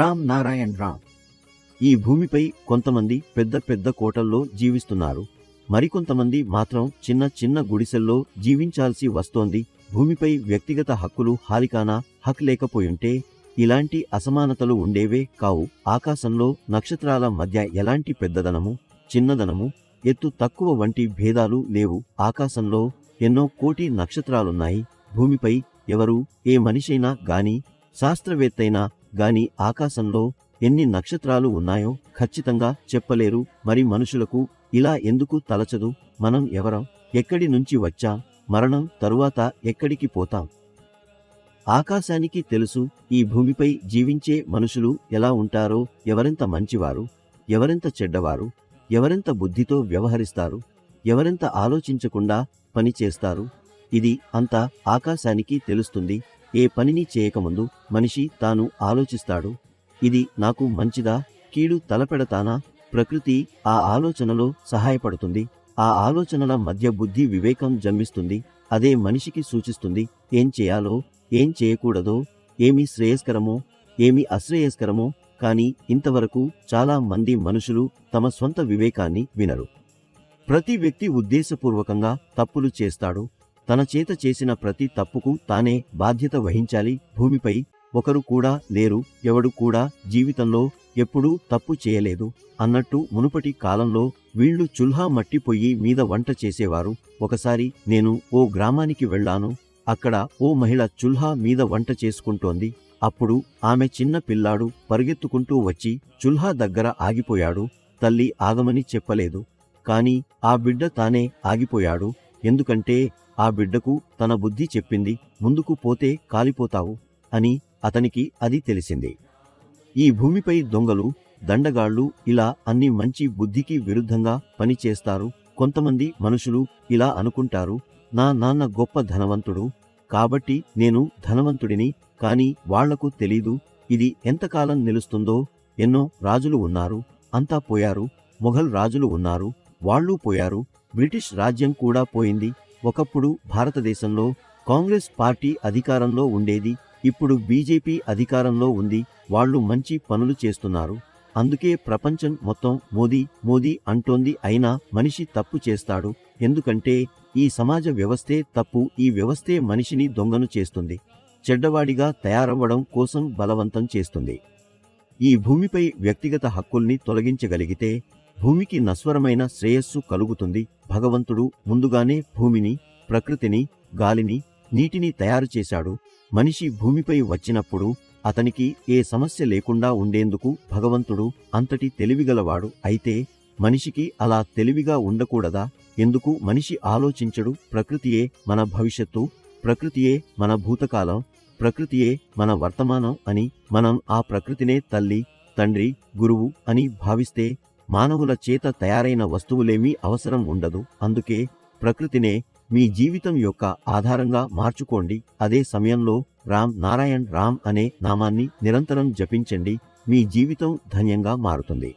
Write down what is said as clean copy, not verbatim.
రామ్ నారాయణ్ రామ్. ఈ భూమిపై కొంతమంది పెద్ద పెద్ద కోటల్లో జీవిస్తున్నారు. మరికొంతమంది మాత్రం చిన్న చిన్న గుడిసెల్లో జీవించాల్సి వస్తోంది. భూమిపై వ్యక్తిగత హక్కులు హాలికానా హక్ లేకపోయుంటే ఇలాంటి అసమానతలు ఉండేవే కావు. ఆకాశంలో నక్షత్రాల మధ్య ఎలాంటి పెద్దదనము, చిన్నదనము, ఎత్తు తక్కువ వంటి భేదాలు లేవు. ఆకాశంలో ఎన్నో కోటి నక్షత్రాలున్నాయి. భూమిపై ఎవరు, ఏ మనిషైనా గాని, శాస్త్రవేత్తైనా గాని ఆకాశంలో ఎన్ని నక్షత్రాలు ఉన్నాయో ఖచ్చితంగా చెప్పలేరు. మరి మనుషులకు ఇలా ఎందుకు తలచదు? మనం ఎవరం? ఎక్కడి నుంచి వచ్చాం? మరణం తరువాత ఎక్కడికి పోతాం? ఆకాశానికి తెలుసు ఈ భూమిపై జీవించే మనుషులు ఎలా ఉంటారో, ఎవరెంత మంచివారు, ఎవరెంత చెడ్డవారు, ఎవరెంత బుద్ధితో వ్యవహరిస్తారు, ఎవరెంత ఆలోచించకుండా పని చేస్తారు. ఇది అంతా ఆకాశానికి తెలుస్తుంది. ఏ పనిని చేయకముందు మనిషి తాను ఆలోచిస్తాడు. ఇది నాకు మంచిదా, కీడు తలపెడతానా? ప్రకృతి ఆ ఆలోచనలో సహాయపడుతుంది. ఆ ఆలోచనల మధ్య బుద్ధి వివేకం జన్మిస్తుంది. అదే మనిషికి సూచిస్తుంది ఏం చేయాలో, ఏం చేయకూడదో, ఏమి శ్రేయస్కరమో, ఏమి అశ్రేయస్కరమో. కానీ ఇంతవరకు చాలా మంది మనుషులు తమ స్వంత వివేకాన్ని వినరు. ప్రతి వ్యక్తి ఉద్దేశపూర్వకంగా తప్పులు చేస్తాడు. తన చేత చేసిన ప్రతి తప్పుకు తానే బాధ్యత వహించాలి. భూమిపై ఒకరు కూడా లేరు, ఎవడు కూడా జీవితంలో ఎప్పుడూ తప్పు చేయలేదు అన్నట్టు మునుపటి కాలంలో వీళ్లు చుల్హా మట్టి పొయ్యి మీద వంట చేసేవారు. ఒకసారి నేను ఓ గ్రామానికి వెళ్ళాను. అక్కడ ఓ మహిళ చుల్హా మీద వంట చేసుకుంటోంది. అప్పుడు ఆమె చిన్న పిల్లాడు పరుగెత్తుకుంటూ వచ్చి చుల్హా దగ్గర ఆగిపోయాడు. తల్లి ఆగమని చెప్పలేదు. కాని ఆ బిడ్డ తానే ఆగిపోయాడు. ఎందుకంటే ఆ బిడ్డకు తన బుద్ధి చెప్పింది, ముందుకు పోతే కాలిపోతావు అని. అతనికి అది తెలిసింది. ఈ భూమిపై దొంగలు, దండగాళ్లు ఇలా అన్ని మంచి బుద్ధికి విరుద్ధంగా పనిచేస్తారు. కొంతమంది మనుషులు ఇలా అనుకుంటారు, నా నాన్న గొప్ప ధనవంతుడు కాబట్టి నేను ధనవంతుడిని. కాని వాళ్లకు తెలీదు ఇది ఎంతకాలం నిలుస్తుందో. ఎన్నో రాజులు ఉన్నారు, అంతా పోయారు. మొఘల్ రాజులు ఉన్నారు, వాళ్లూ పోయారు. బ్రిటిష్ రాజ్యం కూడా పోయింది. ఒకప్పుడు భారతదేశంలో కాంగ్రెస్ పార్టీ అధికారంలో ఉండేది. ఇప్పుడు బీజేపీ అధికారంలో ఉంది. వాళ్లు మంచి పనులు చేస్తున్నారు. అందుకే ప్రపంచం మొత్తం మోదీ మోదీ అంటోంది. అయినా మనిషి తప్పు చేస్తాడు. ఎందుకంటే ఈ సమాజ వ్యవస్థే తప్పు. ఈ వ్యవస్థే మనిషిని దొంగను చేస్తుంది, చెడ్డవాడిగా తయారవ్వడం కోసం బలవంతం చేస్తుంది. ఈ భూమిపై వ్యక్తిగత హక్కుల్ని తొలగించగలిగితే భూమికి నశ్వరమైన శ్రేయస్సు కలుగుతుంది. భగవంతుడు ముందుగానే భూమిని, ప్రకృతిని, గాలిని, నీటిని తయారు చేశాడు. మనిషి భూమిపై వచ్చినప్పుడు అతనికి ఏ సమస్య లేకుండా ఉండేందుకు భగవంతుడు అంతటి తెలివిగలవాడు. అయితే మనిషికి అలా తెలివిగా ఉండకూడదా? ఎందుకు మనిషి ఆలోచించడు? ప్రకృతియే మన భవిష్యత్తు, ప్రకృతియే మన భూతకాలం, ప్రకృతియే మన వర్తమానం అని మనం ఆ ప్రకృతినే తల్లి, తండ్రి, గురువు అని భావిస్తే మానవుల చేత తయారైన వస్తువులేమీ అవసరం ఉండదు. అందుకే ప్రకృతినే మీ జీవితం యొక్క ఆధారంగా మార్చుకోండి. అదే సమయంలో రామ్ నారాయణ్ రామ్ అనే నామాన్ని నిరంతరం జపించండి. మీ జీవితం ధన్యంగా మారుతుంది.